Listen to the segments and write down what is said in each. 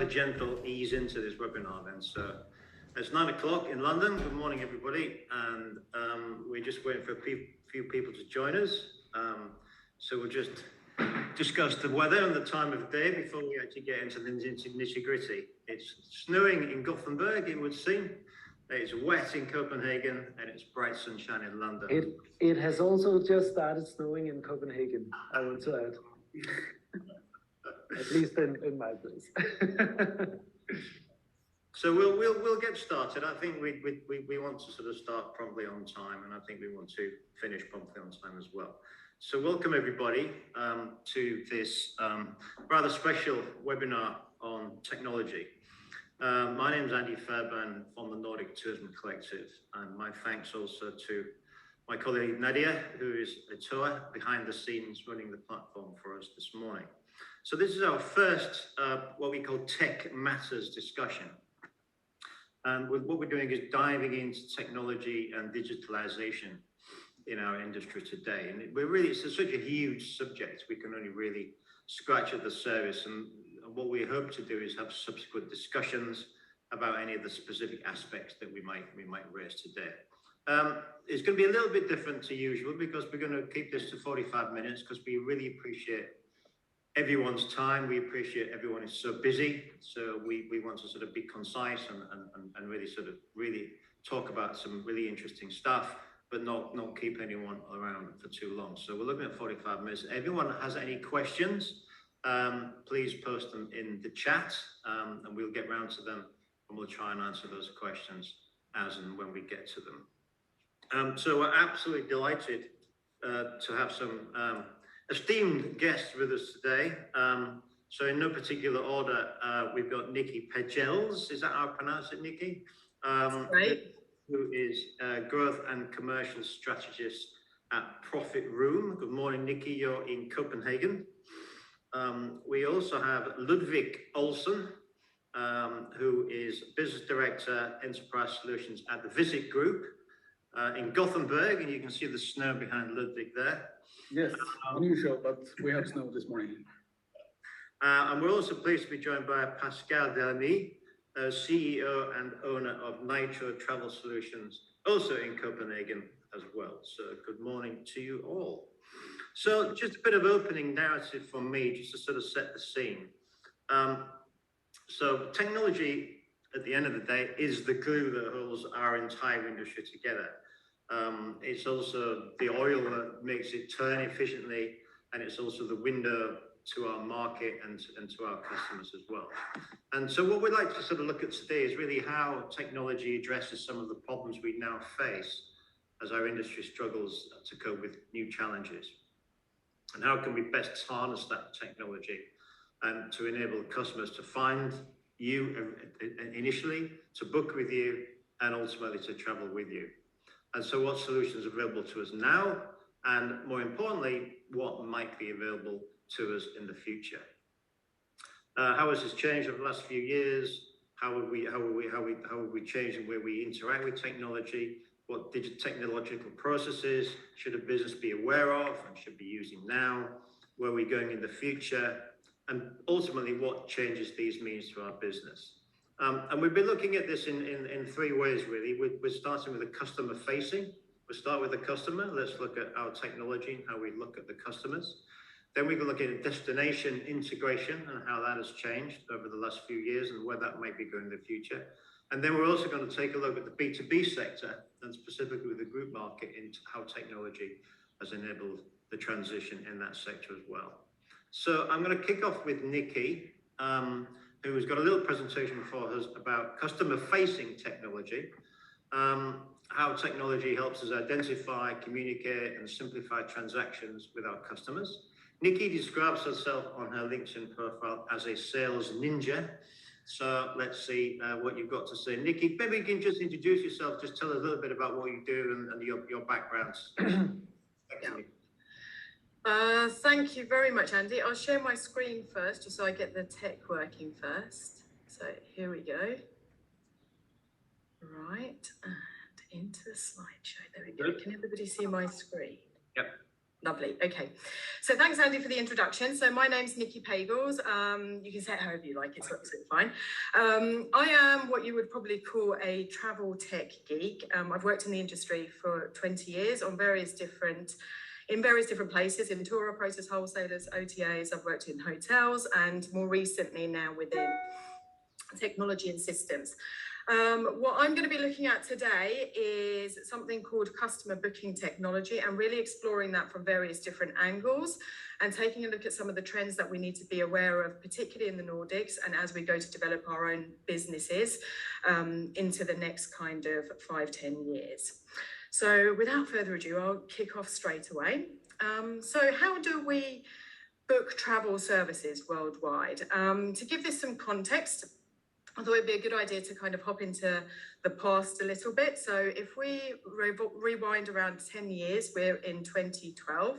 gentle ease into this webinar then. So it's 9 o'clock in London. Good morning, everybody. And we're just waiting for a few people to join us. So we'll just discuss the weather and the time of day before we actually get into the nitty-gritty. It's snowing in Gothenburg, it would seem. It's wet in Copenhagen, and it's bright sunshine in London. It has also just started snowing in Copenhagen, I want to add. At least in my place. So we'll get started. I think we want to sort of start promptly on time, and I think we want to finish promptly on time as well. So welcome everybody to this rather special webinar on technology. My name is Andy Fairbairn from the Nordic Tourism Collective, and my thanks also to my colleague Nadia, who is a tour behind the scenes running the platform for us this morning. So this is our first, what we call Tech Matters discussion. And what we're doing is diving into technology and digitalisation in our industry today. And it's such a huge subject, we can only really scratch at the surface. And what we hope to do is have subsequent discussions about any of the specific aspects that we might raise today. It's going to be a little bit different to usual because we're going to keep this to 45 minutes because we really appreciate everyone's time. We appreciate everyone is so busy. So we want to sort of be concise and really talk about some really interesting stuff, but not keep anyone around for too long. So we're looking at 45 minutes. If anyone has any questions, please post them in the chat and we'll get round to them and we'll try and answer those questions as and when we get to them. So we're absolutely delighted to have some esteemed guests with us today. So in no particular order, we've got Nikki Pagels. Is that how I pronounce it, Nikki? Right. Who is growth and commercial strategist at Profit Room. Good morning, Nikki. You're in Copenhagen. We also have Ludvig Olsen, who is business director, enterprise solutions at the Visit Group in Gothenburg, and you can see the snow behind Ludvig there. Yes, unusual, but we have snow this morning. And we're also pleased to be joined by Pascal Delamy, CEO and owner of Nitro Travel Solutions, also in Copenhagen as well. So good morning to you all. So just a bit of opening narrative from me, just to sort of set the scene. So technology, at the end of the day, is the glue that holds our entire industry together. It's also the oil that makes it turn efficiently, and it's also the window to our market and to our customers as well. And so what we'd like to sort of look at today is really how technology addresses some of the problems we now face as our industry struggles to cope with new challenges. And how can we best harness that technology and to enable customers to find you initially, to book with you, and ultimately to travel with you. And so what solutions are available to us now, and more importantly, what might be available to us in the future. How has this changed over the last few years? How have we changed in where we interact with technology? What technological processes should a business be aware of and should be using now? Where are we going in the future? And ultimately, what changes these means to our business? And we've been looking at this in three ways, really. We're starting with the customer facing. We'll start with the customer. Let's look at our technology and how we look at the customers. Then we can look at destination integration and how that has changed over the last few years and where that might be going in the future. And then we're also going to take a look at the B2B sector and specifically with the group market into how technology has enabled the transition in that sector as well. So I'm going to kick off with Nikki, who's got a little presentation for us about customer-facing technology, how technology helps us identify, communicate, and simplify transactions with our customers. Nikki describes herself on her LinkedIn profile as a sales ninja. So let's see what you've got to say. Nikki, maybe you can just introduce yourself, just tell us a little bit about what you do and your background. Thank you very much, Andy. I'll share my screen first, just so I get the tech working first. So here we go. Right, and into the slideshow. There we go. Can everybody see my screen? Yep. Lovely. Okay. So thanks, Andy, for the introduction. So my name's Nikki Pagels. You can say it however you like. It's absolutely fine. I am what you would probably call a travel tech geek. I've worked in the industry for 20 years in various different places, in tour operators, wholesalers, OTAs. I've worked in hotels, and more recently now within technology and systems. What I'm going to be looking at today is something called customer booking technology, and really exploring that from various different angles and taking a look at some of the trends that we need to be aware of, particularly in the Nordics, and as we go to develop our own businesses into the next kind of 5-10 years. So without further ado, I'll kick off straight away. So how do we book travel services worldwide? To give this some context, I thought it'd be a good idea to kind of hop into the past a little bit. So if we rewind around 10 years, we're in 2012,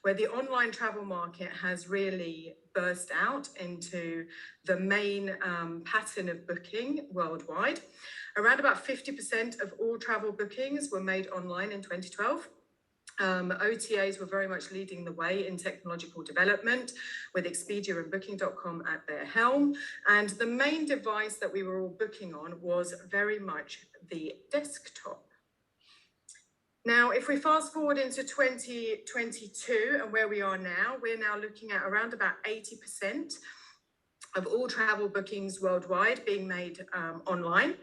where the online travel market has really burst out into the main pattern of booking worldwide. Around about 50% of all travel bookings were made online in 2012. OTAs were very much leading the way in technological development, with Expedia and Booking.com at their helm. And the main device that we were all booking on was very much the desktop. Now, if we fast forward into 2022 and where we are now, we're now looking at around about 80% of all travel bookings worldwide being made online.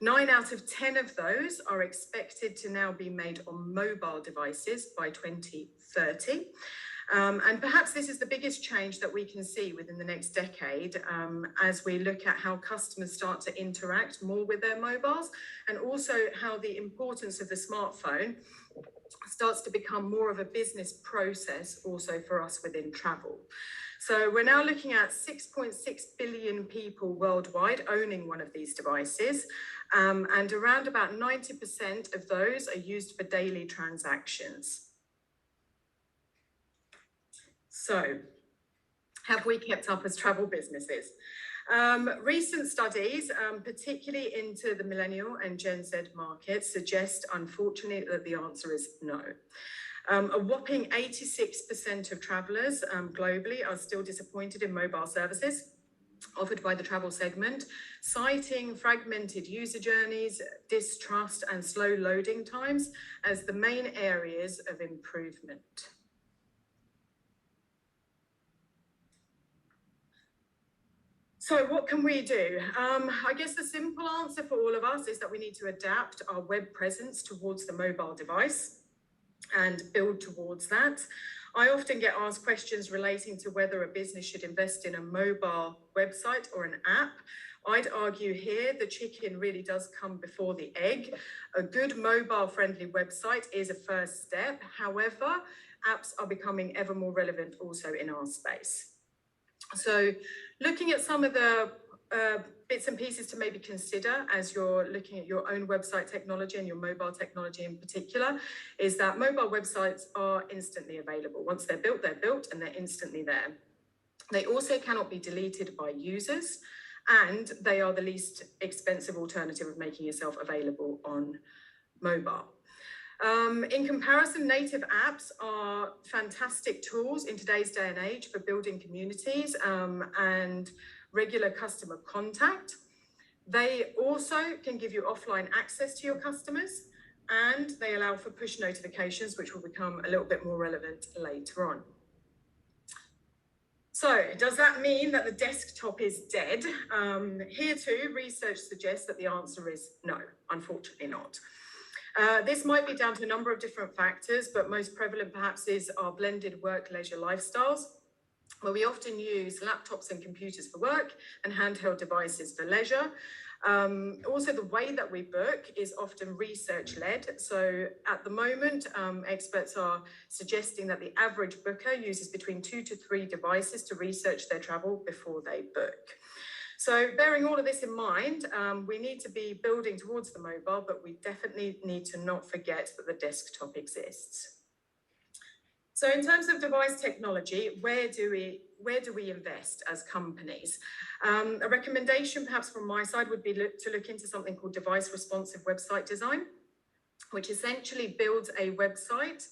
9 out of 10 of those are expected to now be made on mobile devices by 2030. And perhaps this is the biggest change that we can see within the next decade as we look at how customers start to interact more with their mobiles, and also how the importance of the smartphone starts to become more of a business process also for us within travel. So we're now looking at 6.6 billion people worldwide owning one of these devices, and around about 90% of those are used for daily transactions. So, have we kept up as travel businesses? Recent studies, particularly into the millennial and Gen Z markets, suggest, unfortunately, that the answer is no. A whopping 86% of travellers globally are still disappointed in mobile services offered by the travel segment, citing fragmented user journeys, distrust, and slow loading times as the main areas of improvement. So what can we do? I guess the simple answer for all of us is that we need to adapt our web presence towards the mobile device and build towards that. I often get asked questions relating to whether a business should invest in a mobile website or an app. I'd argue here the chicken really does come before the egg. A good mobile-friendly website is a first step. However, apps are becoming ever more relevant also in our space. So looking at some of the bits and pieces to maybe consider as you're looking at your own website technology and your mobile technology in particular, is that mobile websites are instantly available. Once they're built and they're instantly there. They also cannot be deleted by users, and they are the least expensive alternative of making yourself available on mobile. In comparison, native apps are fantastic tools in today's day and age for building communities and regular customer contact. They also can give you offline access to your customers, and they allow for push notifications, which will become a little bit more relevant later on. So does that mean that the desktop is dead? Here too, research suggests that the answer is no, unfortunately not. This might be down to a number of different factors, but most prevalent perhaps is our blended work-leisure lifestyles, where we often use laptops and computers for work and handheld devices for leisure. Also, the way that we book is often research-led. So at the moment, experts are suggesting that the average booker uses between 2 to 3 devices to research their travel before they book. So bearing all of this in mind, we need to be building towards the mobile, but we definitely need to not forget that the desktop exists. So in terms of device technology, where do we invest as companies? A recommendation perhaps from my side would be to look into something called device responsive website design, which essentially builds a website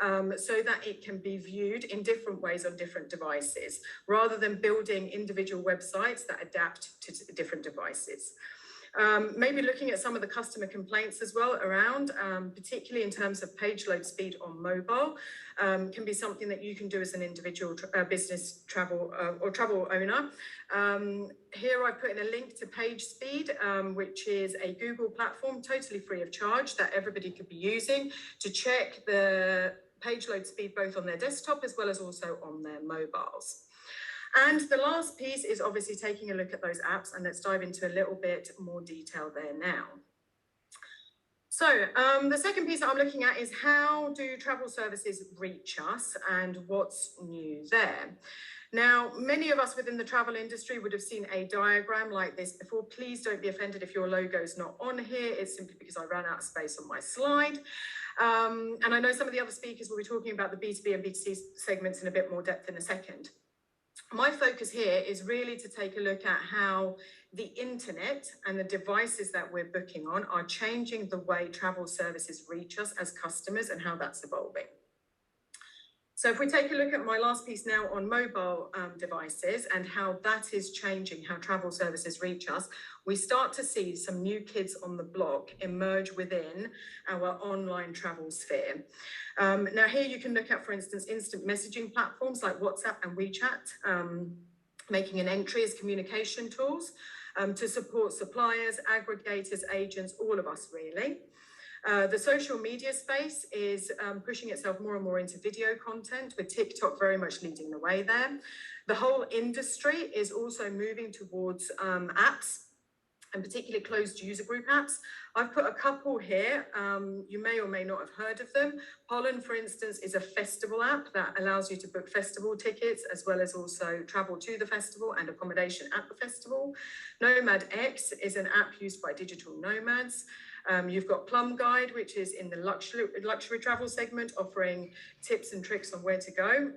so that it can be viewed in different ways on different devices, rather than building individual websites that adapt to different devices. Maybe looking at some of the customer complaints as well around, particularly in terms of page load speed on mobile, can be something that you can do as an individual business travel or travel owner. Here I put in a link to Page Speed, which is a Google platform totally free of charge that everybody could be using to check the page load speed both on their desktop as well as also on their mobiles. And the last piece is obviously taking a look at those apps, and let's dive into a little bit more detail there now. So the second piece that I'm looking at is how do travel services reach us and what's new there? Now, many of us within the travel industry would have seen a diagram like this before. Please don't be offended if your logo is not on here. It's simply because I ran out of space on my slide. And I know some of the other speakers will be talking about the B2B and B2C segments in a bit more depth in a second. My focus here is really to take a look at how the internet and the devices that we're booking on are changing the way travel services reach us as customers and how that's evolving. So if we take a look at my last piece now on mobile devices and how that is changing how travel services reach us, we start to see some new kids on the block emerge within our online travel sphere. Now here you can look at, for instance, instant messaging platforms like WhatsApp and WeChat, making an entry as communication tools to support suppliers, aggregators, agents, all of us really. The social media space is pushing itself more and more into video content, with TikTok very much leading the way there. The whole industry is also moving towards apps, and particularly closed user group apps. I've put a couple here. You may or may not have heard of them. Pollen, for instance, is a festival app that allows you to book festival tickets as well as also travel to the festival and accommodation at the festival. Nomad X is an app used by digital nomads. You've got Plum Guide, which is in the luxury travel segment, offering tips and tricks on where to go,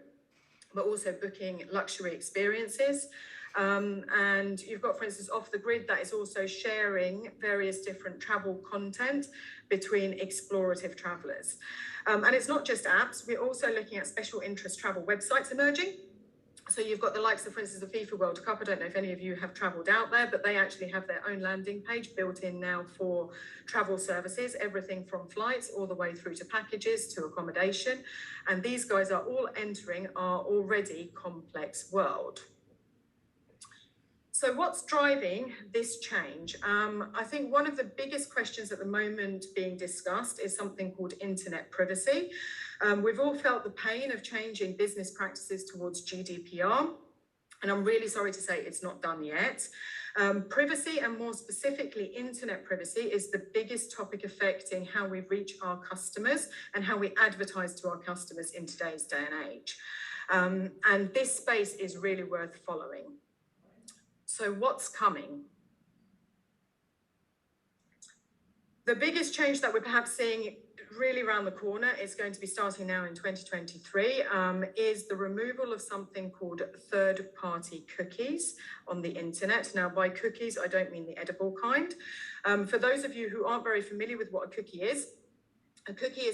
but also booking luxury experiences. And you've got, for instance, Off the Grid, that is also sharing various different travel content between explorative travelers. And it's not just apps, we're also looking at special interest travel websites emerging. So you've got the likes of, for instance, the FIFA World Cup. I don't know if any of you have travelled out there, but they actually have their own landing page built in now for travel services, everything from flights all the way through to packages to accommodation. And these guys are all entering our already complex world. So what's driving this change? I think one of the biggest questions at the moment being discussed is something called internet privacy. We've all felt the pain of changing business practices towards GDPR, and I'm really sorry to say it's not done yet. Privacy, and more specifically internet privacy, is the biggest topic affecting how we reach our customers and how we advertise to our customers in today's day and age. And this space is really worth following. So what's coming? The biggest change that we're perhaps seeing really around the corner is going to be starting now in 2023, is the removal of something called third-party cookies on the internet. Now, by cookies, I don't mean the edible kind. For those of you who aren't very familiar with what a cookie is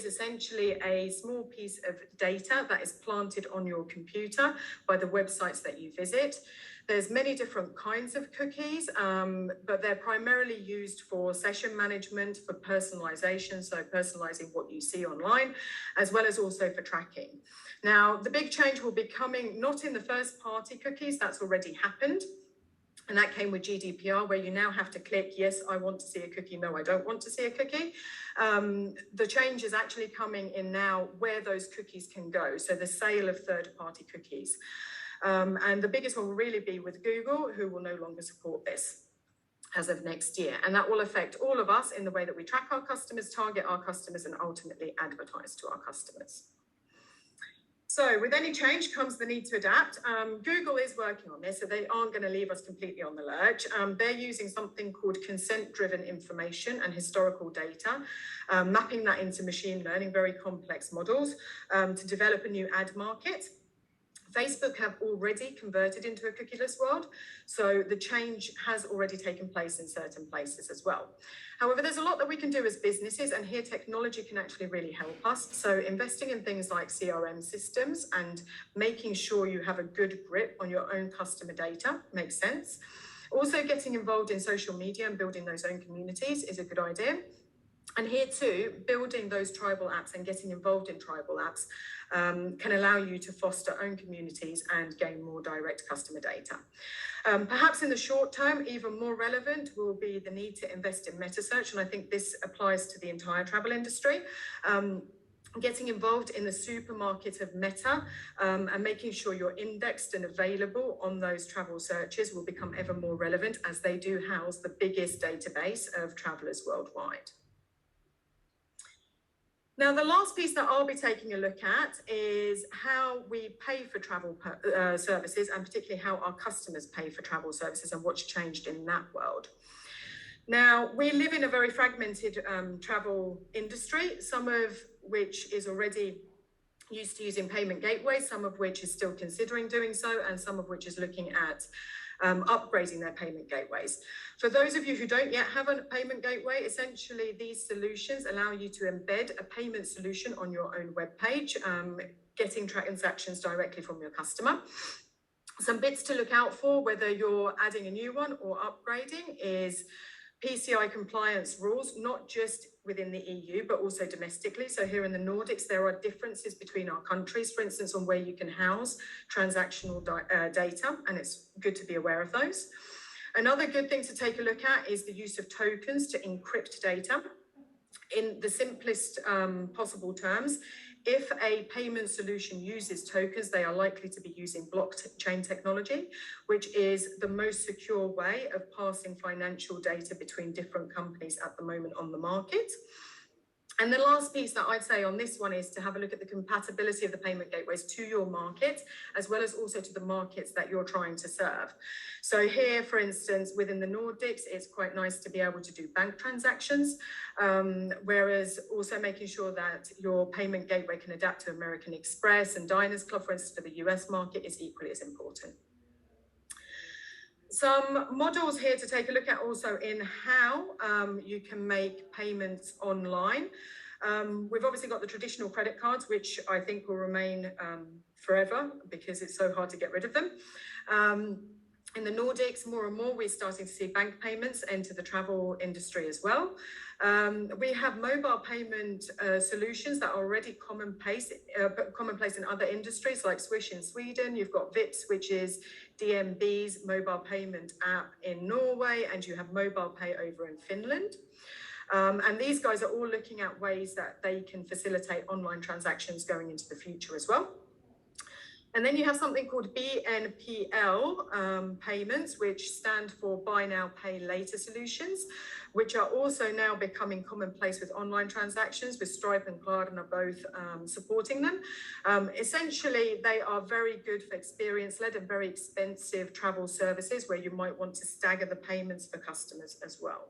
essentially a small piece of data that is planted on your computer by the websites that you visit. There's many different kinds of cookies, but they're primarily used for session management, for personalization, so personalizing what you see online, as well as also for tracking. Now, the big change will be coming not in the first party cookies, that's already happened. And that came with GDPR, where you now have to click, yes, I want to see a cookie, no, I don't want to see a cookie. The change is actually coming in now where those cookies can go. So the sale of third-party cookies. And the biggest one will really be with Google, who will no longer support this as of next year. And that will affect all of us in the way that we track our customers, target our customers, and ultimately advertise to our customers. So with any change comes the need to adapt. Google is working on this, so they aren't going to leave us completely on the lurch. They're using something called consent-driven information and historical data, mapping that into machine learning, very complex models, to develop a new ad market Facebook have already converted into a cookieless world, so the change has already taken place in certain places as well. However, there's a lot that we can do as businesses, and here technology can actually really help us. So investing in things like CRM systems and making sure you have a good grip on your own customer data makes sense. Also, getting involved in social media and building those own communities is a good idea. And here too, building those tribal apps and getting involved in tribal apps can allow you to foster own communities and gain more direct customer data. Perhaps in the short term, even more relevant will be the need to invest in meta search. And I think this applies to the entire travel industry. Getting involved in the supermarket of meta and making sure you're indexed and available on those travel searches will become ever more relevant, as they do house the biggest database of travelers worldwide. Now, the last piece that I'll be taking a look at is how we pay for travel services, and particularly how our customers pay for travel services and what's changed in that world. Now, we live in a very fragmented travel industry, some of which is already used to using payment gateways, some of which is still considering doing so, and some of which is looking at upgrading their payment gateways. For those of you who don't yet have a payment gateway, essentially these solutions allow you to embed a payment solution on your own web page, getting transactions directly from your customer. Some bits to look out for, whether you're adding a new one or upgrading, is PCI compliance rules, not just within the EU, but also domestically. So here in the Nordics, there are differences between our countries, for instance, on where you can house transactional data, and it's good to be aware of those. Another good thing to take a look at is the use of tokens to encrypt data. In the simplest possible terms, if a payment solution uses tokens, they are likely to be using blockchain technology, which is the most secure way of passing financial data between different companies at the moment on the market. And the last piece that I'd say on this one is to have a look at the compatibility of the payment gateways to your market, as well as also to the markets that you're trying to serve. So here, for instance, within the Nordics, it's quite nice to be able to do bank transactions, whereas also making sure that your payment gateway can adapt to American Express and Diners Club, for instance, for the US market, is equally as important. Some models here to take a look at also in how you can make payments online. We've obviously got the traditional credit cards, which I think will remain forever because it's so hard to get rid of them. In the Nordics, more and more, we're starting to see bank payments enter the travel industry as well. We have mobile payment solutions that are already commonplace in other industries, like Swish in Sweden. You've got Vipps, which is DNB's mobile payment app in Norway, and you have mobile pay over in Finland. And these guys are all looking at ways that they can facilitate online transactions going into the future as well. And then you have something called BNPL payments, which stand for Buy Now, Pay Later solutions, which are also now becoming commonplace with online transactions, with Stripe and Klarna both supporting them. Essentially, they are very good for experience-led and very expensive travel services where you might want to stagger the payments for customers as well.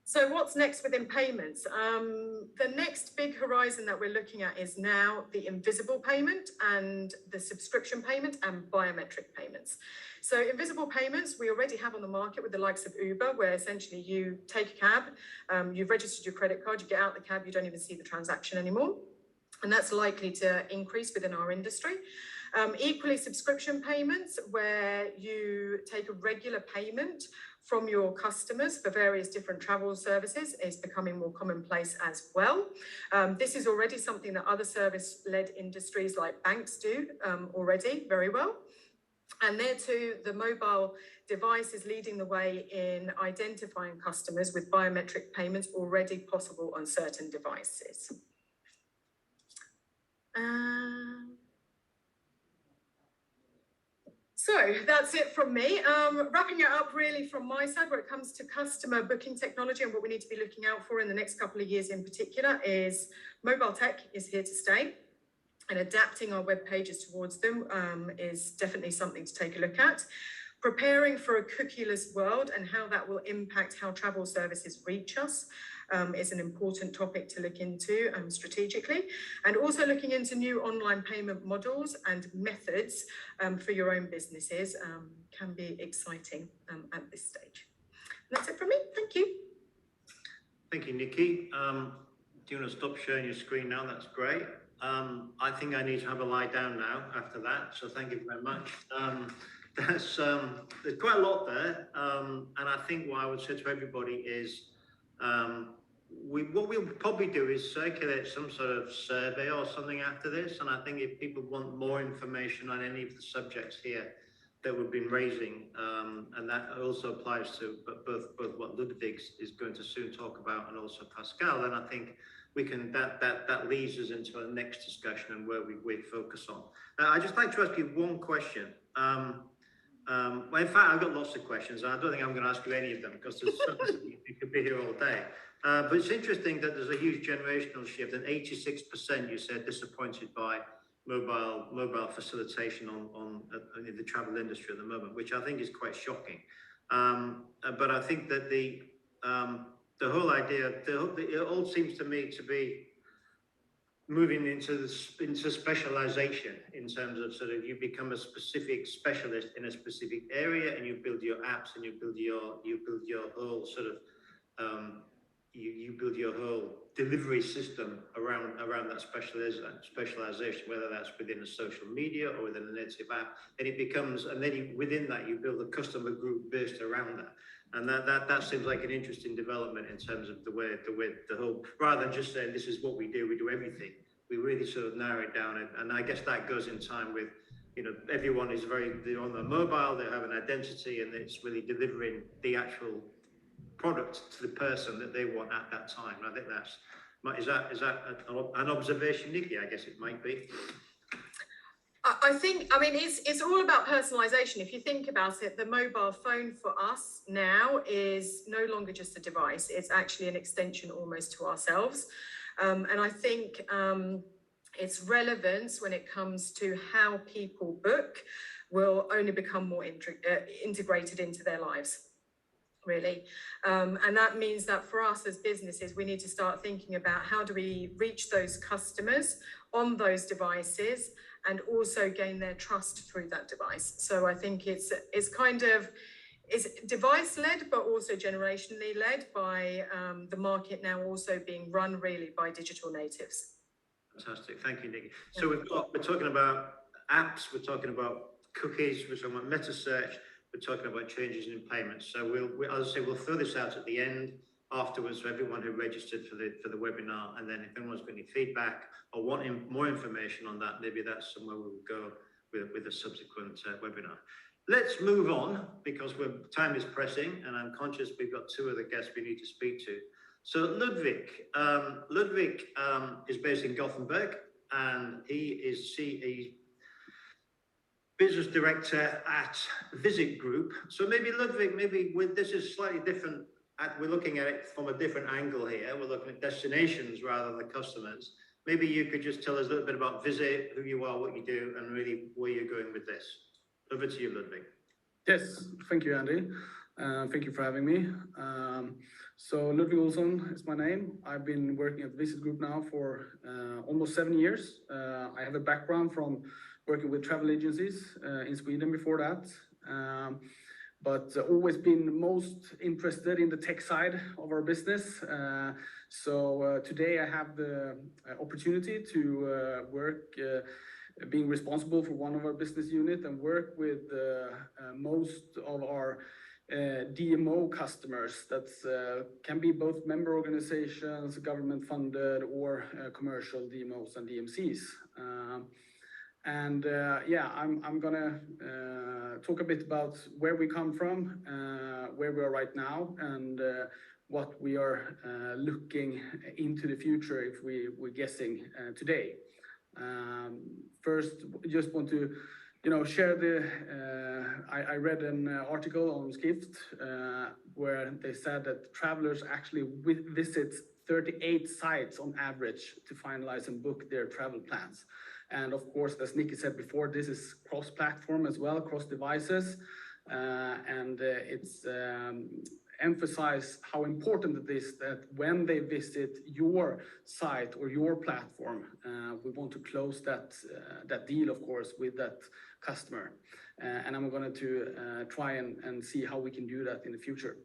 So what's next within payments? The next big horizon that we're looking at is now the invisible payment and the subscription payment and biometric payments. So invisible payments we already have on the market with the likes of Uber, where essentially you take a cab, you've registered your credit card, you get out the cab, you don't even see the transaction anymore. And that's likely to increase within our industry. Equally, subscription payments, where you take a regular payment from your customers for various different travel services, is becoming more commonplace as well. This is already something that other service-led industries like banks do already very well. And there too, the mobile device is leading the way in identifying customers with biometric payments already possible on certain devices. So that's it from me. Wrapping it up really from my side, where it comes to customer booking technology and what we need to be looking out for in the next couple of years in particular, is mobile tech is here to stay, and adapting our web pages towards them is definitely something to take a look at. Preparing for a cookieless world and how that will impact how travel services reach us. is an important topic to look into strategically, and also looking into new online payment models and methods for your own businesses can be exciting at this stage. And that's it from me. Thank you. Thank you, Nikki. Do you want to stop sharing your screen now? That's great. I think I need to have a lie down now after that, so thank you very much. There's quite a lot there, and I think what I would say to everybody is what we'll probably do is circulate some sort of survey or something after this, and I think if people want more information on any of the subjects here that we've been raising, and that also applies to both what Ludwig is going to soon talk about and also Pascal, then I think we can that leads us into our next discussion and where we focus on. I'd just like to ask you one question. Well, in fact, I've got lots of questions, and I don't think I'm going to ask you any of them because there's so much, you could be here all day. But it's interesting that there's a huge generational shift, and 86% you said disappointed by mobile facilitation in the travel industry at the moment, which I think is quite shocking. But I think that the whole idea, it all seems to me to be moving into specialization in terms of sort of you become a specific specialist in a specific area, and you build your apps and you build your whole sort of you build your whole delivery system around that specialization, whether that's within a social media or within a native app, and it becomes, and then within that you build a customer group based around that. And that seems like an interesting development in terms of the way the whole, rather than just saying this is what we do everything, we really sort of narrow it down. And I guess that goes in time with, you know, everyone is they're on their mobile, they have an identity, and it's really delivering the actual product to the person that they want at that time. And I think is that an observation, Nikki? I guess it might be. I think, I mean, it's all about personalization. If you think about it, the mobile phone for us now is no longer just a device. It's actually an extension almost to ourselves. And I think its relevance when it comes to how people book will only become more integrated into their lives, really. And that means that for us as businesses, we need to start thinking about how do we reach those customers on those devices and also gain their trust through that device. So I think it's device-led, but also generationally led by the market now also being run really by digital natives. Fantastic, thank you, Nikki. So we're talking about apps, we're talking about cookies, we're talking about meta search, we're talking about changes in payments. So as I say, we'll throw this out at the end afterwards for everyone who registered for the webinar, and then if anyone's got any feedback or wanting more information on that, maybe that's somewhere we will go with a subsequent webinar. Let's move on because time is pressing, and I'm conscious we've got two other guests we need to speak to. So Ludwig is based in Gothenburg, and he is business director at Visit Group. So maybe Ludwig, this is slightly different. We're looking at it from a different angle here. We're looking at destinations rather than customers. Maybe you could just tell us a little bit about Visit, who you are, what you do, and really where you're going with this. Over to you, Ludwig. Yes, thank you, Andy. Thank you for having me. So Ludwig Olsson is my name. I've been working at Visit Group now for almost 7 years. I have a background from working with travel agencies in Sweden before that. But always been most interested in the tech side of our business. So today I have the opportunity to work being responsible for one of our business units and work with most of our DMO customers that can be both member organizations, government funded, or commercial DMOs and DMCs. I'm gonna talk a bit about where we come from, where we are right now, and what we are looking into the future if we're guessing today. First, just want to share I read an article on Skift where they said that travelers actually visit 38 sites on average to finalize and book their travel plans. And of course, as Nikki said before, this is cross-platform as well, cross devices. emphasize how important it is that when they visit your site or your platform, we want to close that deal, of course, with that customer. And I'm going to try and see how we can do that in the future.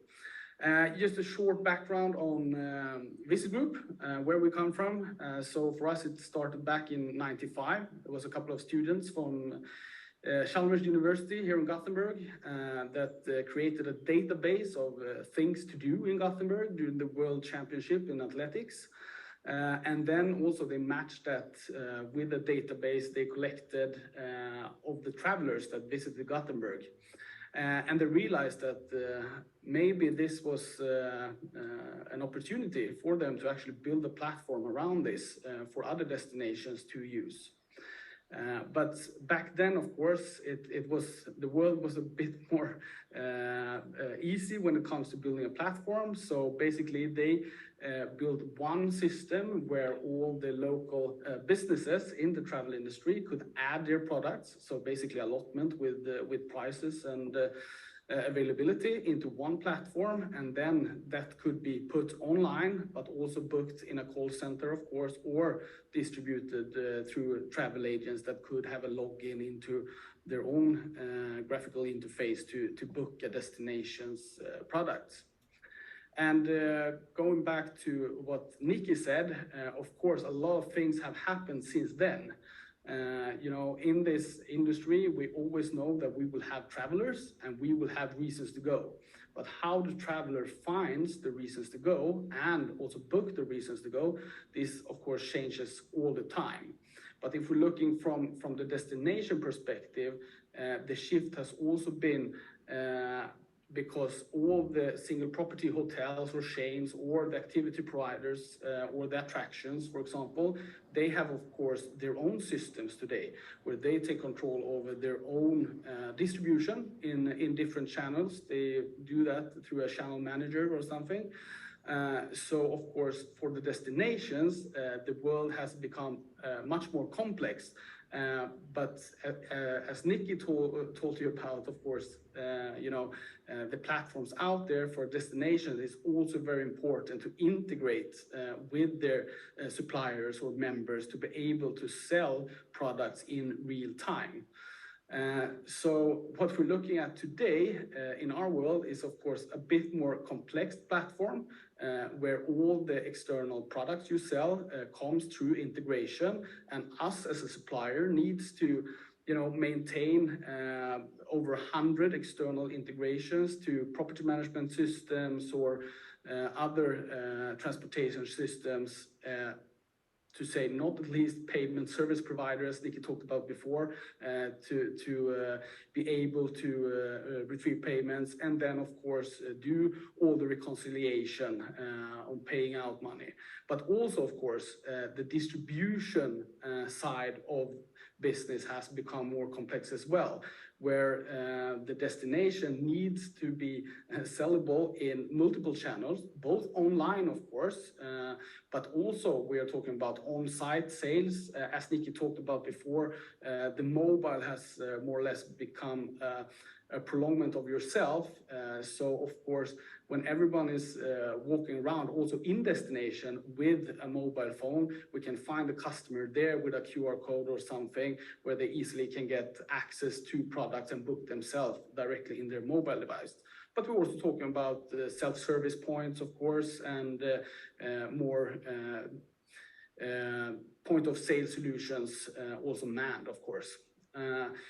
Just a short background on Visit Group, where we come from. So for us, it started back in '95. There was a couple of students from Chalmers University here in Gothenburg that created a database of things to do in Gothenburg during the World Championship in athletics. And then also they matched that with a database they collected of the travelers that visited Gothenburg. And they realized that maybe this was an opportunity for them to actually build a platform around this for other destinations to use. But back then, of course, the world was a bit more easy when it comes to building a platform. So basically, they built one system where all the local businesses in the travel industry could add their products. So basically, allotment with prices and availability into one platform, and then that could be put online, but also booked in a call center, of course, or distributed through travel agents that could have a login into their own graphical interface to book a destination's products. And going back to what Nikki said, of course, a lot of things have happened since then. You know, in this industry, we always know that we will have travelers and we will have reasons to go. But how the traveler finds the reasons to go and also book the reasons to go, this of course changes all the time. But if we're looking from the destination perspective, the shift has also been because all the single property hotels or chains or the activity providers or the attractions, for example, they have, of course, their own systems today where they take control over their own distribution in different channels. They do that through a channel manager or something. So, of course, for the destinations, the world has become much more complex. But as Nikki told you about, of course, you know, the platforms out there for destinations is also very important to integrate with their suppliers or members to be able to sell products in real time. So what we're looking at today in our world is, of course, a bit more complex platform where all the external products you sell comes through integration, and us as a supplier needs to, you know, maintain over 100 external integrations to property management systems or other transportation systems, to say not at least payment service providers, Nikki talked about before, to be able to retrieve payments, and then of course do all the reconciliation on paying out money. But also, of course, the distribution side of business has become more complex as well, where the destination needs to be sellable in multiple channels, both online, of course, but also we are talking about on-site sales. As Nikki talked about before, the mobile has more or less become a prolongment of yourself. So, of course, when everyone is walking around also in destination with a mobile phone, we can find the customer there with a QR code or something where they easily can get access to products and book themselves directly in their mobile device. But we're also talking about self-service points, of course, and more point of sale solutions, also manned, of course.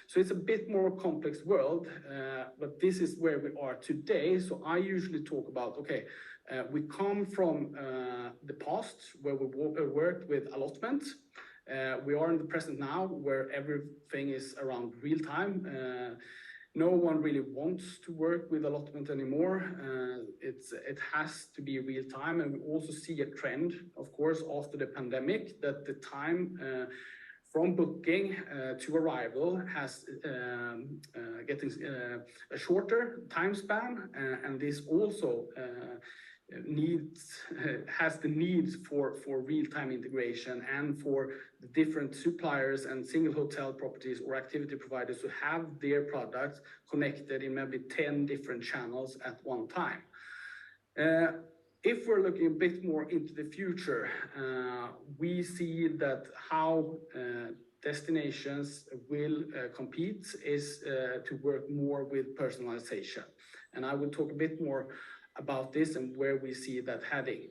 So it's a bit more complex world, but this is where we are today. So I usually talk about, okay, we come from the past where we worked with allotment. We are in the present now where everything is around real time. No one really wants to work with allotment anymore. It has to be real time, and we also see a trend, of course, after the pandemic, that the time from booking to arrival has getting a shorter time span, and this also has the needs for real-time integration and for the different suppliers and single hotel properties or activity providers to have their products connected in maybe 10 different channels at one time. If we're looking a bit more into the future, we see that how destinations will compete is to work more with personalization. And I will talk a bit more about this and where we see that heading.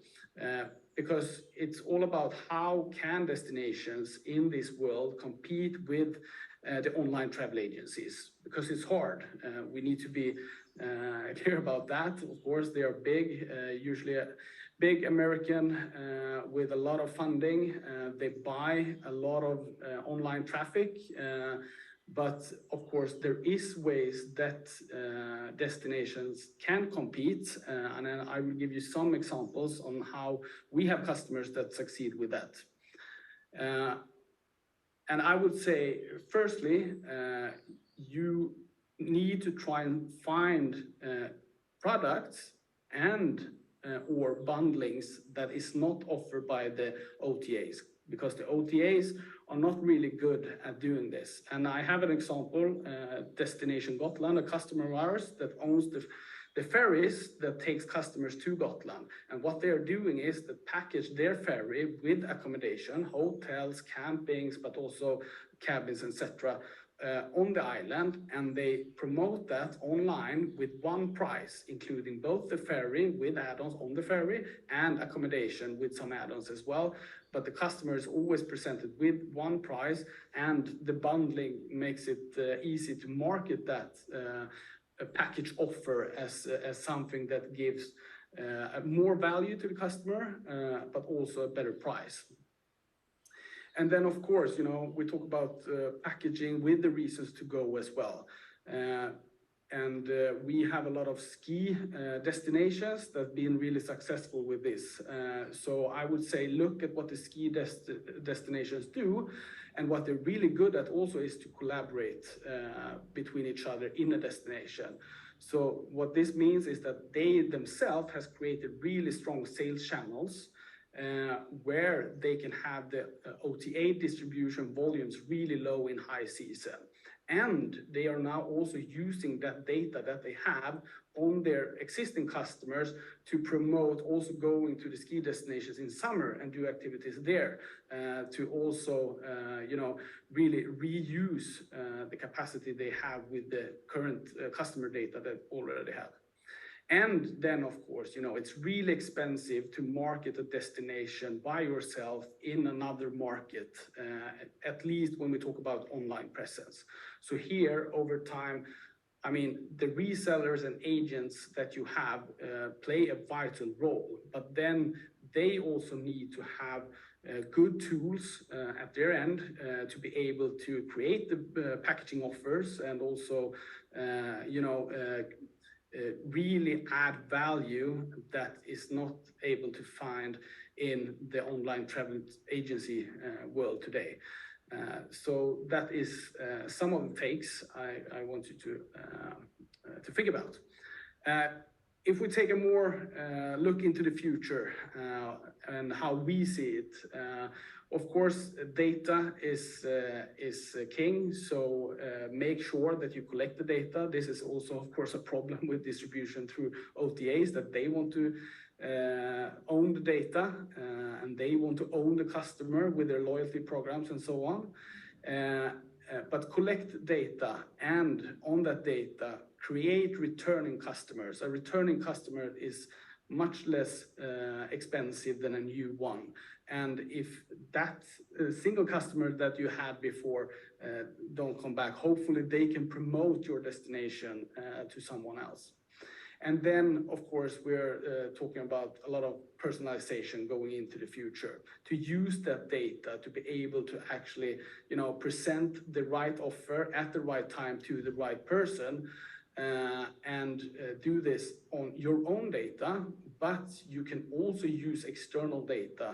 Because it's all about how can destinations in this world compete with the online travel agencies, because it's hard. We need to be clear about that. Of course, they are big, usually a big American with a lot of funding. They buy a lot of online traffic. But of course, there is ways that destinations can compete, and then I will give you some examples on how we have customers that succeed with that. And I would say, firstly, you need to try and find products and or bundlings that is not offered by the OTAs, because the OTAs are not really good at doing this. And I have an example, Destination Gotland, a customer of ours that owns the ferries that takes customers to Gotland. And what they're doing is to package their ferry with accommodation, hotels, campings, but also cabins, etc. On the island, and they promote that online with one price, including both the ferry with add-ons on the ferry and accommodation with some add-ons as well. But the customer is always presented with one price, and the bundling makes it easy to market that a package offer as something that gives more value to the customer, but also a better price. And then, of course, you know, we talk about packaging with the reasons to go as well. And we have a lot of ski destinations that have been really successful with this. So I would say look at what the ski destinations do, and what they're really good at also is to collaborate between each other in a destination. So what this means is that they themselves has created really strong sales channels where they can have the OTA distribution volumes really low in high season. And they are now also using that data that they have on their existing customers to promote also going to the ski destinations in summer and do activities there to also, you know, really reuse the capacity they have with the current customer data that already have. And then, of course, you know, it's really expensive to market a destination by yourself in another market, at least when we talk about online presence. So here, over time, I mean, the resellers and agents that you have play a vital role, but then they also need to have good tools at their end to be able to create the packaging offers and also, you know, really add value that is not able to find in the online travel agency world today. So that is some of the takes I want you to think about. If we take a more look into the future and how we see it, of course, data is king. So make sure that you collect the data. This is also, of course, a problem with distribution through OTAs, that they want to own the data and they want to own the customer with their loyalty programs and so on. But collect data, and on that data, create returning customers. A returning customer is much less expensive than a new one. And if that single customer that you had before don't come back, hopefully they can promote your destination to someone else. And then, of course, we're talking about a lot of personalization going into the future, to use that data to be able to actually, you know, present the right offer at the right time to the right person, and do this on your own data. But you can also use external data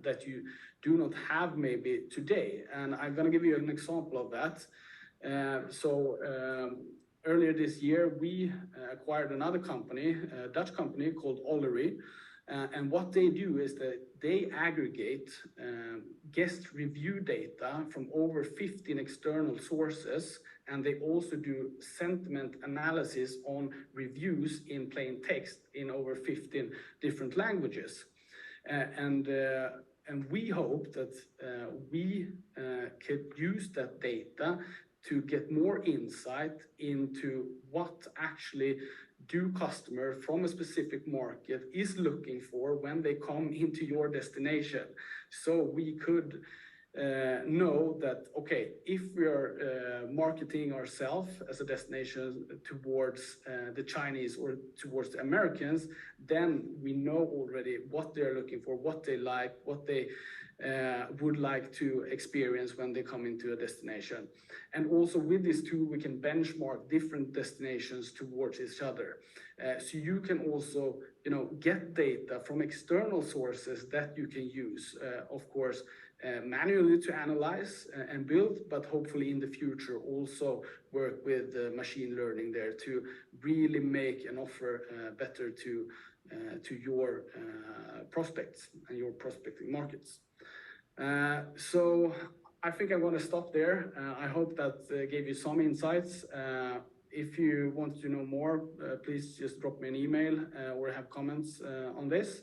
that you do not have maybe today. And I'm going to give you an example of that. Earlier this year, we acquired another company, a Dutch company called Ollery, And what they do is that they aggregate guest review data from over 15 external sources, and they also do sentiment analysis on reviews in plain text in over 15 different languages. And we hope that we could use that data to get more insight into what actually do customer from a specific market is looking for when they come into your destination. So we could know that, okay, if we are marketing ourselves as a destination towards the Chinese or towards the Americans, then we know already what they're looking for, what they like, what they would like to experience when they come into a destination. And also with this tool, we can benchmark different destinations towards each other. So you can also, get data from external sources that you can use, of course, manually to analyze and build, but hopefully in the future also work with machine learning there to really make an offer better to your prospects and your prospecting markets. So I think I'm going to stop there. I hope that gave you some insights. If you want to know more, please just drop me an email or have comments on this.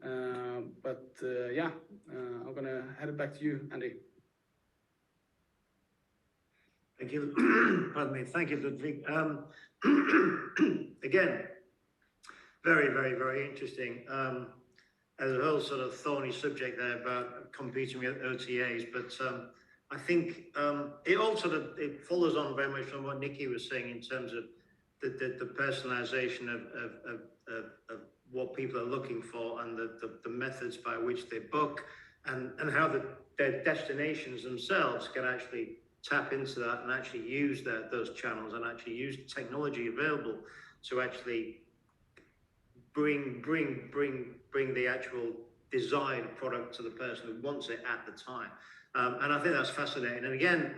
I'm going to hand it back to you, Andy. Thank you. Pardon me. Thank you, Ludwig. Again, very, very, very interesting. There's a whole sort of thorny subject there about competing with OTAs, but I think it follows on very much from what Nikki was saying in terms of the personalization of what people are looking for and the methods by which they book and how their destinations themselves can actually tap into that and actually use those channels and actually use technology available to actually bring the actual desired product to the person who wants it at the time. And I think that's fascinating. And again,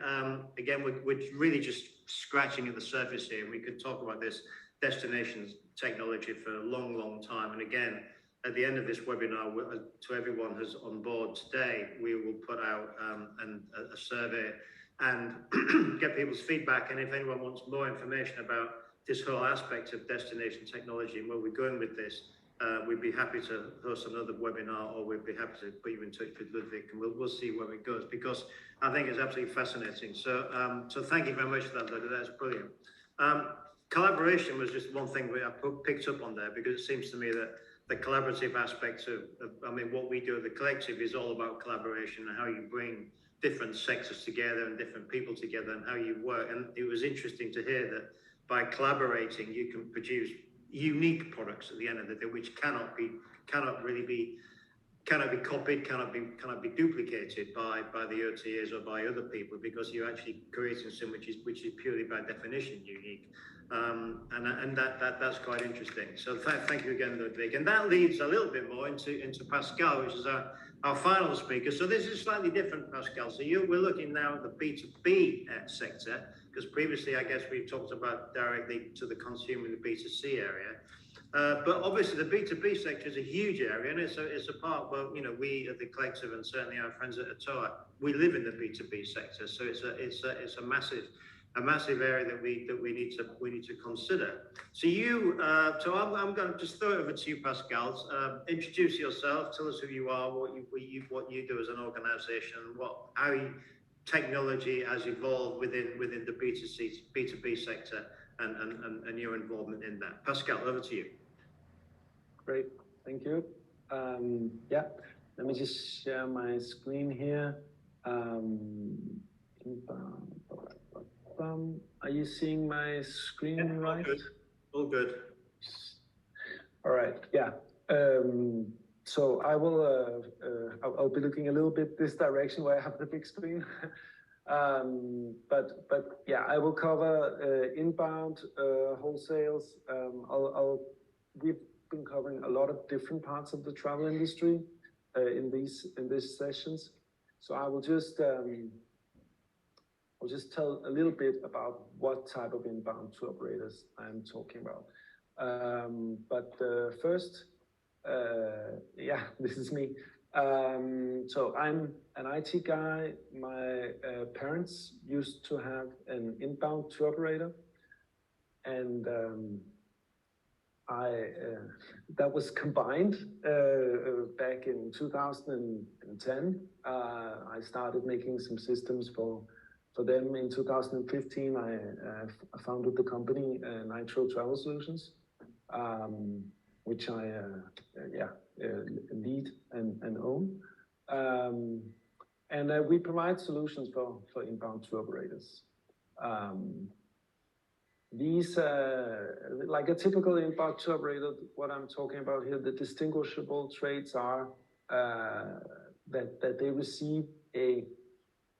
we're really just scratching at the surface here. We could talk about this destinations technology for a long, long time. And again, at the end of this webinar, to everyone who's on board today, we will put out a survey and get people's feedback. And if anyone wants more information about this whole aspect of destination technology and where we're going with this, we'd be happy to host another webinar, or we'd be happy to put you in touch with Ludwig, and we'll see where it goes, because I think it's absolutely fascinating. So thank you very much for that, Ludwig. That's brilliant. Collaboration was just one thing I picked up on there, because it seems to me that the collaborative aspects of what we do at the collective is all about collaboration and how you bring different sectors together and different people together and how you work. And it was interesting to hear that by collaborating, you can produce unique products at the end of the day, which cannot be copied, cannot be duplicated by the OTAs or by other people, because you're actually creating something which is purely by definition unique. And that's quite interesting. So thank you again, Ludwig. And that leads a little bit more into Pascal, which is our final speaker. So this is slightly different, Pascal. So we're looking now at the B2B sector, because previously, I guess we've talked about directly to the consumer in the B2C area. But obviously the B2B sector is a huge area, and it's a part where, we at the collective, and certainly our friends at ATOA, we live in the B2B sector. So it's a massive area that we need to consider. So I'm going to just throw it over to you, Pascal. Introduce yourself. Tell us who you are, what you do as an organisation, how technology has evolved within the B2B sector, and your involvement in that. Pascal, over to you. Great, thank you. Let me just share my screen here. Are you seeing my screen right? All good. All right, yeah. So I will, I'll be looking a little bit this direction where I have the big screen. But yeah, I will cover inbound wholesales. We've been covering a lot of different parts of the travel industry in these sessions. So I will just I'll just tell a little bit about what type of inbound tour operators I'm talking about. But first, Yeah, this is me. So I'm an IT guy. My parents used to have an inbound tour operator, and that was combined back in 2010. I started making some systems for them. In 2015, I founded the company Nitro Travel Solutions, which I lead and own. And we provide solutions for inbound tour operators. These, like a typical inbound tour operator, what I'm talking about here, the distinguishable traits are that they receive a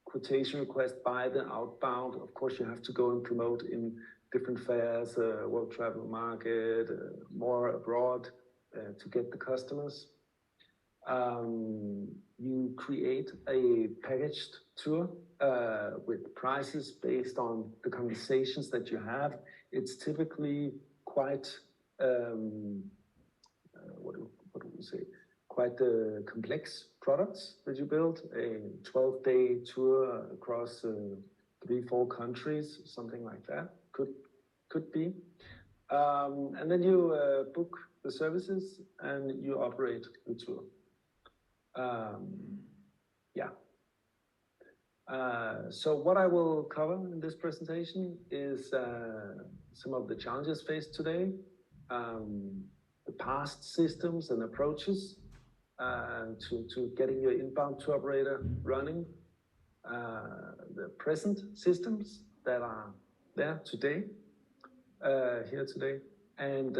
quotation request by the outbound. Of course, you have to go and promote in different fairs, World Travel Market, more abroad to get the customers. You create a packaged tour with prices based on the conversations that you have. It's typically quite, what do we say? Quite complex products that you build. A 12-day tour across 3-4 countries, something like that. Could be. And then you book the services and you operate the tour. So what I will cover in this presentation is some of the challenges faced today, the past systems and approaches to getting your inbound tour operator running, the present systems that are there today, here today, and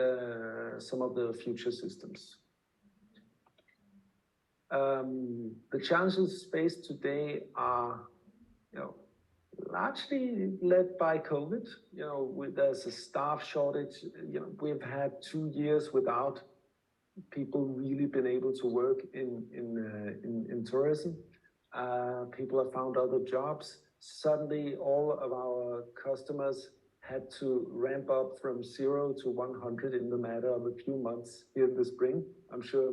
some of the future systems. The challenges faced today are, largely led by COVID. There's a staff shortage. We've had 2 years without people really been able to work in tourism. People have found other jobs. Suddenly, all of our customers had to ramp up from 0 to 100 in the matter of a few months here in the spring. I'm sure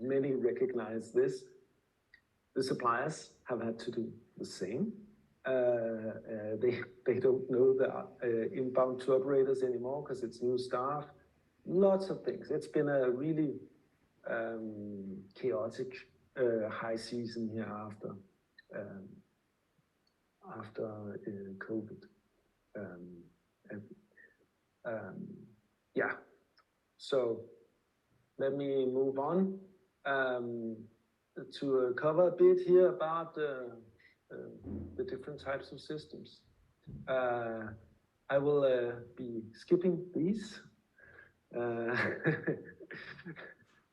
many recognize this. The suppliers have had to do the same. They don't know the inbound tour operators anymore because it's new staff. Lots of things. It's been a really chaotic high season here after COVID. So let me move on to cover a bit here about the different types of systems. I will be skipping these.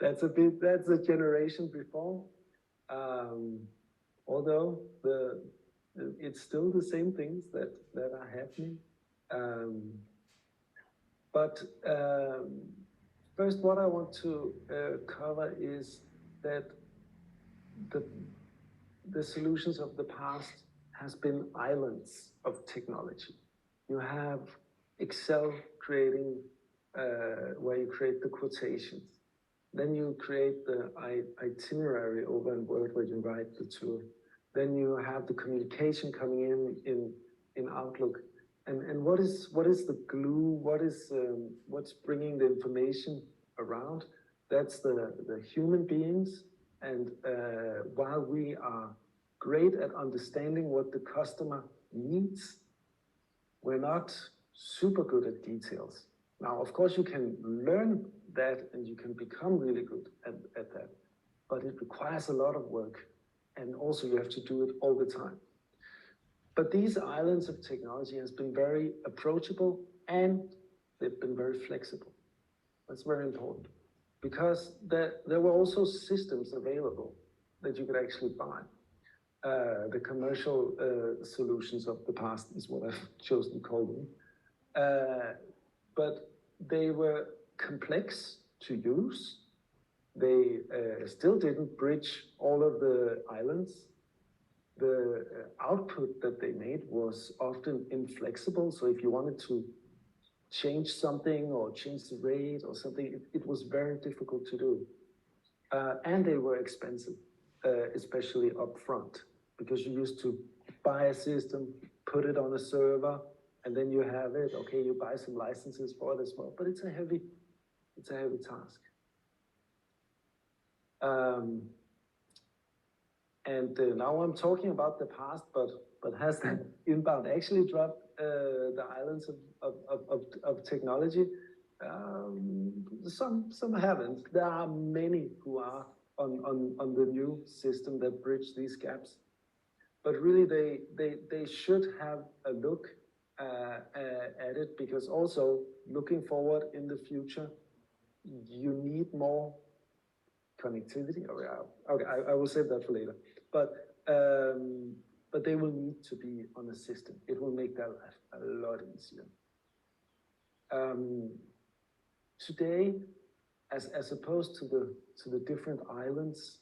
That's a generation before. Although it's still the same things that are happening. But first, what I want to cover is that the solutions of the past has been islands of technology. You have Excel creating where you create the quotations. Then you create the itinerary over in Word where you write the tour. Then you have the communication coming in Outlook. And what is the glue? What's bringing the information around? That's the human beings. And while we are great at understanding what the customer needs, we're not super good at details. Now, of course, you can learn that and you can become really good at that, but it requires a lot of work. And also you have to do it all the time. But these islands of technology has been very approachable and they've been very flexible. That's very important because there were also systems available that you could actually buy. The commercial solutions of the past is what I've chosen to call them. But they were complex to use. They still didn't bridge all of the islands. The output that they made was often inflexible. So if you wanted to change something or change the rate or something, it was very difficult to do. and they were expensive, especially upfront, because you used to buy a system, put it on a server, and then you have it. Okay, you buy some licenses for it as well, but it's a heavy task. Now I'm talking about the past, but has the inbound actually dropped the islands of technology? Some haven't. There are many who are on the new system that bridge these gaps, but really they should have a look at it, because also looking forward in the future, you need more connectivity. Okay, I will save that for later. But they will need to be on a system. It will make their life a lot easier. Today, as opposed to the different islands,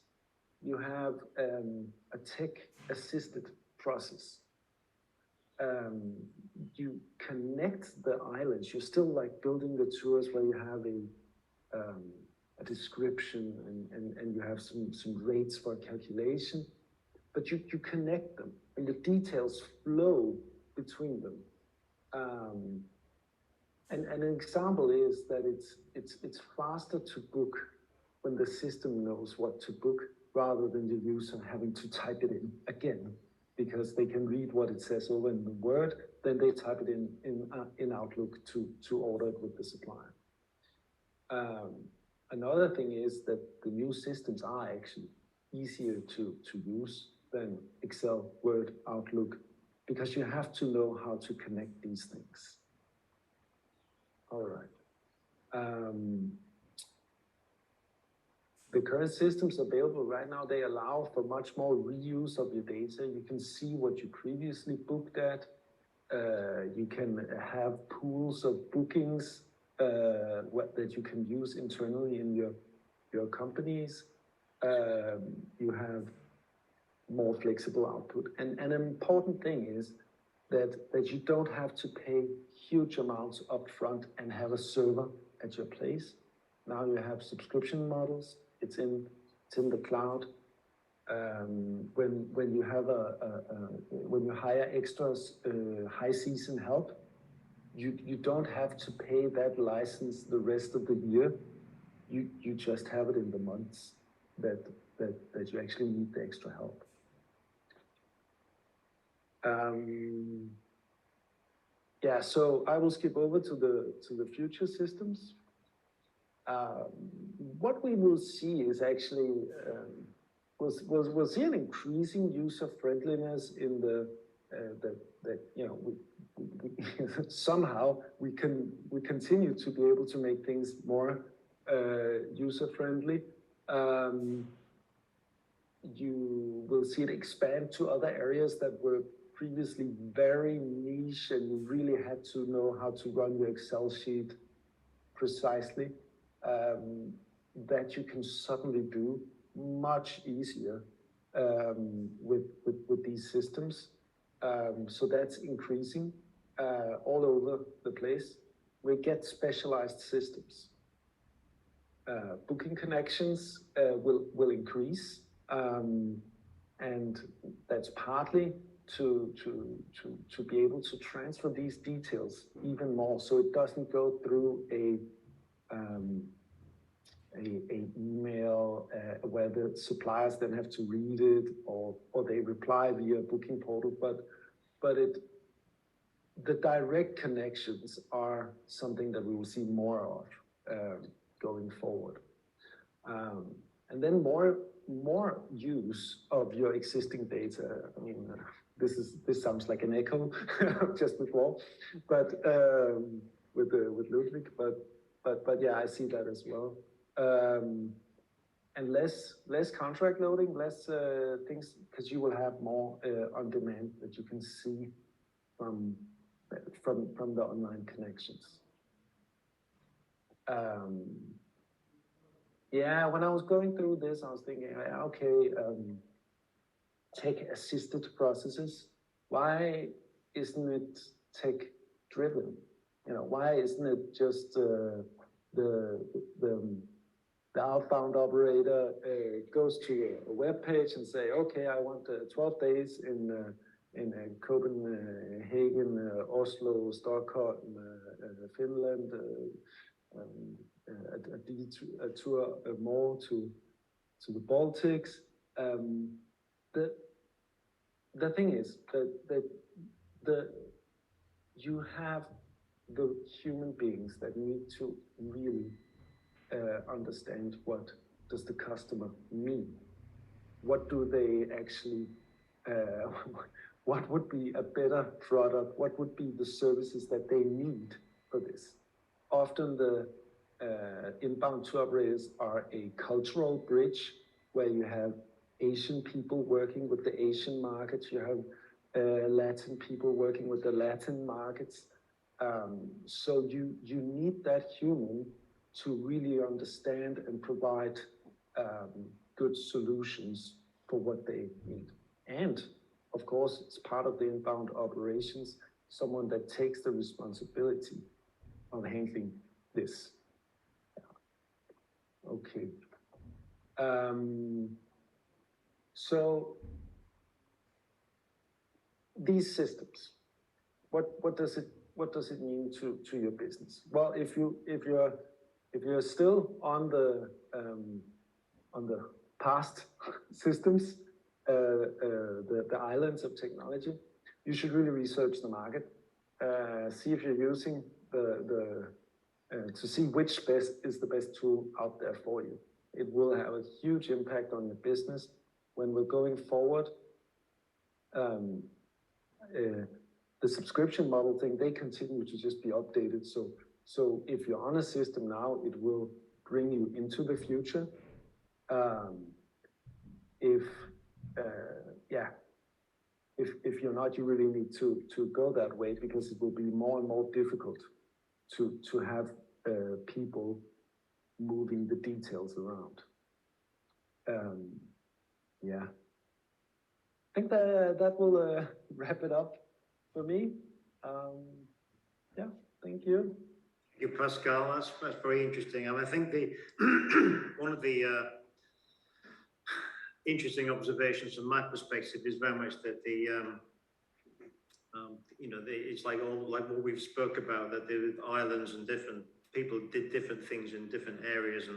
you have a tech-assisted process. You connect the islands. You're still like building the tours where you have a description and you have some rates for calculation, but you connect them and the details flow between them. And an example is that it's faster to book when the system knows what to book, rather than the user having to type it in again, because they can read what it says over in the Word, then they type it in Outlook to order it with the supplier. Another thing is that the new systems are actually easier to use than Excel, Word, Outlook, because you have to know how to connect these things. All right. The current systems available right now, they allow for much more reuse of your data. You can see what you previously booked at. You can have pools of bookings that you can use internally in your companies. You have more flexible output. And an important thing is that you don't have to pay huge amounts upfront and have a server at your place. Now you have subscription models. It's in the cloud. When you have when you hire extras, high season help, you don't have to pay that license the rest of the year. You just have it in the months that you actually need the extra help. Yeah, so I will skip over to the future systems. What we will see is actually we'll see an increasing user friendliness in that you know we somehow we continue to be able to make things more user friendly. You will see it expand to other areas that were previously very niche, and you really had to know how to run your Excel sheet precisely. That you can suddenly do much easier with these systems. So that's increasing all over the place. We get specialized systems. Booking connections will increase, and that's partly to be able to transfer these details even more, so it doesn't go through a email where the suppliers then have to read it, or they reply via booking portal, but the direct connections are something that we will see more of going forward, and then more use of your existing data. I mean, this sounds like an echo just before, but with Ludwig, but yeah, I see that as well. And less contract loading, less things, because you will have more on demand that you can see from the online connections. Yeah, when I was going through this, I was thinking, okay, tech-assisted processes. Why isn't it tech-driven? You know, why isn't it just the the outbound operator goes to a web page and say, okay, I want 12 days in Copenhagen, Oslo, Stockholm, Finland, a tour more to the Baltics. The thing is that you have the human beings that need to really understand what does the customer need. What do they actually, what would be a better product? What would be the services that they need for this? Often the inbound tour operators are a cultural bridge where you have Asian people working with the Asian markets, you have Latin people working with the Latin markets. So you need that human to really understand and provide good solutions for what they need. And of course, it's part of the inbound operations, someone that takes the responsibility of handling this. Okay. So these systems, what does it mean to your business? Well, if you're still on the past systems, the islands of technology, you should really research the market, see if you're using to see which is the best tool out there for you. It will have a huge impact on your business when we're going forward. The subscription model thing, they continue to just be updated. So if you're on a system now, it will bring you into the future. If you're not, you really need to go that way, because it will be more and more difficult to have people moving the details around. Yeah. I think that will wrap it up for me. Yeah, thank you. Thank you, Pascal. That's very interesting. And I think one of the interesting observations from my perspective is very much that it's like what we've spoke about, that the islands and different people did different things in different areas,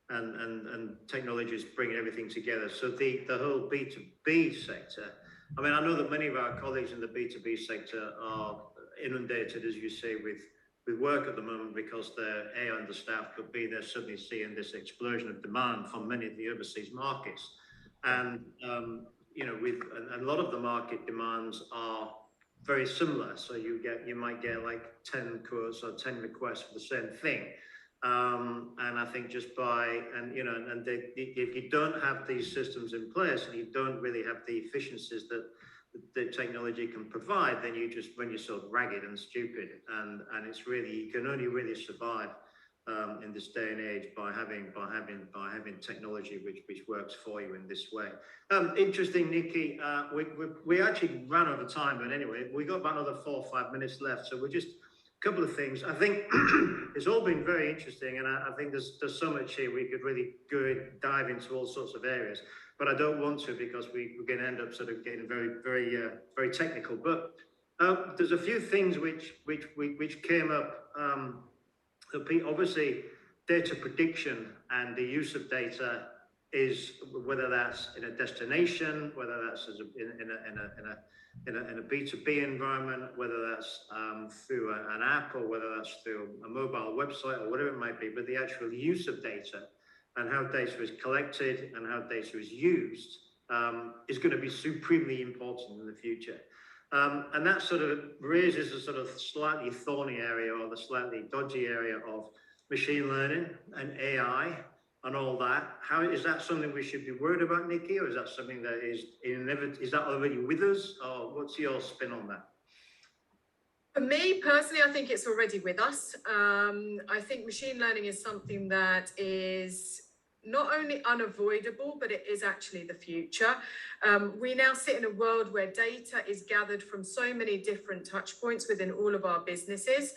and technology is bringing everything together. So the whole B2B sector, I mean, I know that many of our colleagues in the B2B sector are inundated, as you say, with work at the moment, because they're A, understaffed, but B, they're suddenly seeing this explosion of demand from many of the overseas markets. And, with a lot of the market demands are very similar. So you might get like 10 quotes or 10 requests for the same thing. And I think just if you don't have these systems in place, and you don't really have the efficiencies that the technology can provide, then you just run yourself ragged and stupid. And it's really, you can only really survive in this day and age by having technology which works for you in this way. Interesting, Nikki. We actually ran over time, but anyway, we got about another 4 or 5 minutes left. So we're just a couple of things. I think it's all been very interesting, and I think there's so much here we could really dive into all sorts of areas. But I don't want to, because we're going to end up sort of getting very, very, very technical. But there's a few things which came up. Obviously, data prediction and the use of data is, whether that's in a destination, whether that's in a B2B environment, whether that's through an app, or whether that's through a mobile website, or whatever it might be. But the actual use of data and how data is collected and how data is used is going to be supremely important in the future. And that sort of raises a sort of slightly thorny area, or the slightly dodgy area of machine learning and AI and all that. How is that something we should be worried about, Nikki, or is that something that is that already with us, or what's your spin on that? For me personally, I think it's already with us. I think machine learning is something that is not only unavoidable, but it is actually the future. We now sit in a world where data is gathered from so many different touch points within all of our businesses.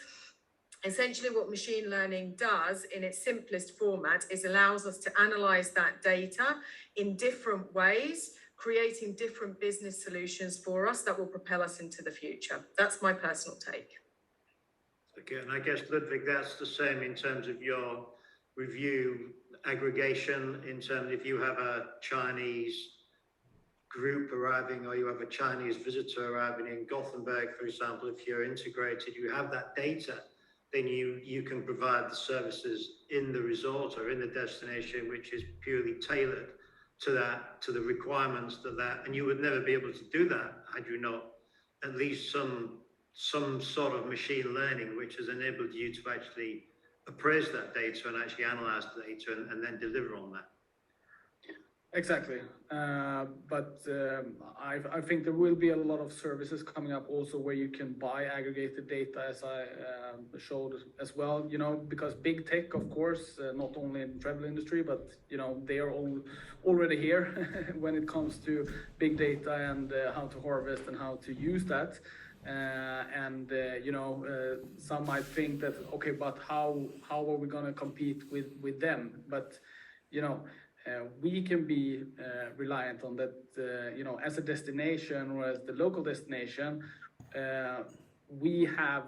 Essentially, what machine learning does in its simplest format is allows us to analyze that data in different ways, creating different business solutions for us that will propel us into the future. That's my personal take. Okay, and I guess, Ludwig, that's the same in terms of your review aggregation, in terms if you have a Chinese group arriving or you have a Chinese visitor arriving in Gothenburg, for example, if you're integrated, you have that data, then you can provide the services in the resort or in the destination, which is purely tailored to that, to the requirements of that. And you would never be able to do that had you not at least some sort of machine learning, which has enabled you to actually appraise that data and actually analyze the data and then deliver on that. Exactly, but I think there will be a lot of services coming up also where you can buy aggregated data, as I showed as well. You know, because big tech, of course, not only in the travel industry, but you know, they are all already here when it comes to big data and how to harvest and how to use that. You know, some might think that okay, but how are we going to compete with them? But you know. We can be reliant on that, you know, as a destination or as the local destination, we have,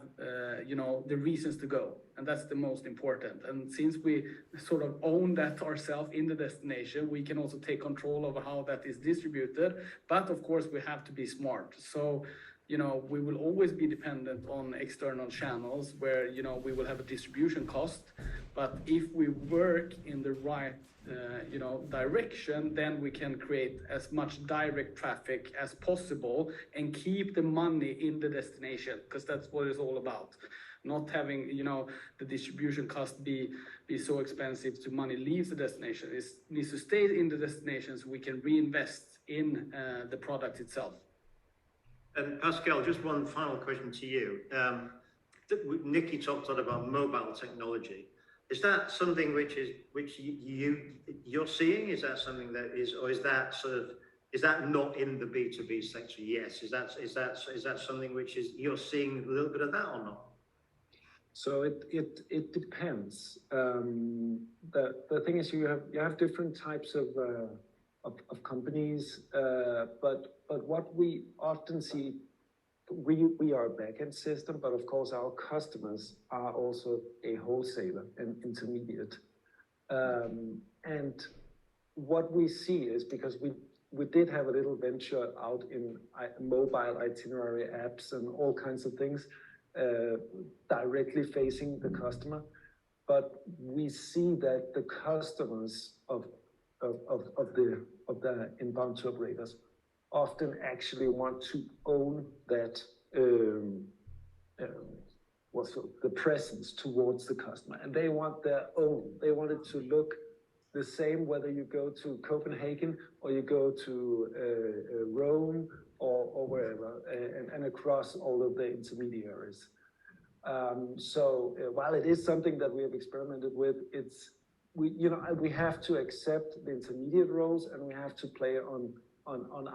you know, the reasons to go, and that's the most important. And since we sort of own that ourselves in the destination, we can also take control over how that is distributed. But of course, we have to be smart. So, you know, we will always be dependent on external channels where, you know, we will have a distribution cost. But if we work in the right you know, direction, then we can create as much direct traffic as possible and keep the money in the destination, because that's what it's all about. Not having, you know, the distribution cost be so expensive to money leaves the destination. It needs to stay in the destination so we can reinvest in the product itself. And Pascal, just one final question to you. Nikki talked a lot about mobile technology. Is that something which you're seeing? Is that something that is, or is that sort of, is that not in the B2B sector? Yes. Is that something which is you're seeing a little bit of that or not? So it depends. The thing is, you have different types of companies, but what we often see. We are a backend system, but of course our customers are also a wholesaler and intermediate. And what we see is, because we did have a little venture out in mobile itinerary apps and all kinds of things directly facing the customer, but we see that the customers of the inbound tour operators often actually want to own that the presence towards the customer, and they want their own. They want it to look the same whether you go to Copenhagen or you go to Rome or wherever, and across all of the intermediaries. So while it is something that we have experimented with, we have to accept the intermediate roles, and we have to play on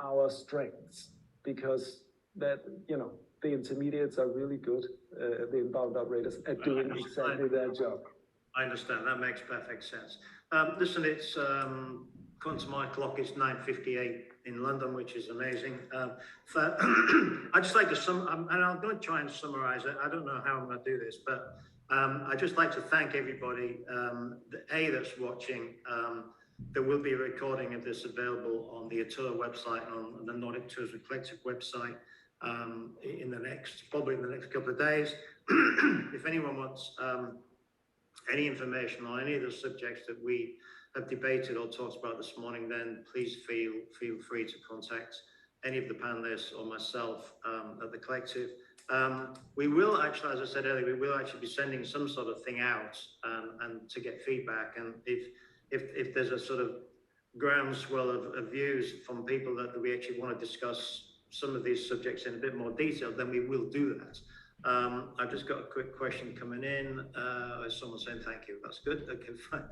our strengths, because that, you know, the intermediates are really good, the inbound operators, at doing exactly their job. I understand. That makes perfect sense. Listen, it's according to my clock, it's 9:58 in London, which is amazing. I'd just like to and I'm going to try and summarize it. I don't know how I'm going to do this, but I'd just like to thank everybody that's watching. There will be a recording of this available on the Atur website, on the Nordic Tourism Collective website, probably in the next couple of days. If anyone wants any information on any of the subjects that we have debated or talked about this morning, then please feel free to contact any of the panelists or myself at the collective. We will actually, as I said earlier, we will actually be sending some sort of thing out and to get feedback. And if there's a sort of groundswell of views from people that we actually want to discuss some of these subjects in a bit more detail, then we will do that. I've just got a quick question coming in. Someone saying thank you. That's good. Okay, fine.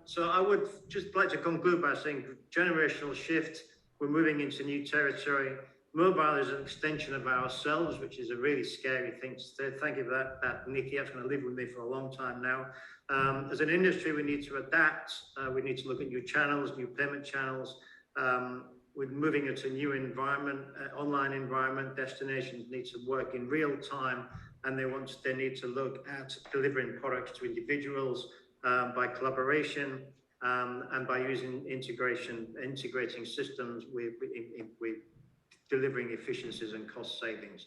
So I would just like to conclude by saying generational shift. We're moving into new territory. Mobile is an extension of ourselves, which is a really scary thing to say. Thank you for that, Nikki. That's going to live with me for a long time now. As an industry, we need to adapt. We need to look at new channels, new payment channels. We're moving into a new environment, online environment. Destinations need to work in real time, and they need to look at delivering products to individuals by collaboration and by using integrating systems with delivering efficiencies and cost savings.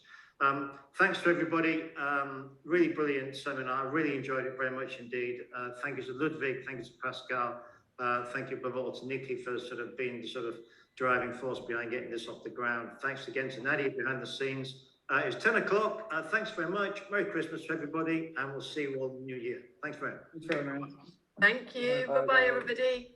Thanks to everybody. Really brilliant seminar. Really enjoyed it very much indeed. Thank you to Ludwig. Thank you to Pascal. Thank you above all to Nikki for sort of being the sort of driving force behind getting this off the ground. Thanks again to Nadia behind the scenes. It's 10 o'clock. Thanks very much. Merry Christmas to everybody, and we'll see you all in the new year. Thanks very much. Thank you. Bye-bye, everybody.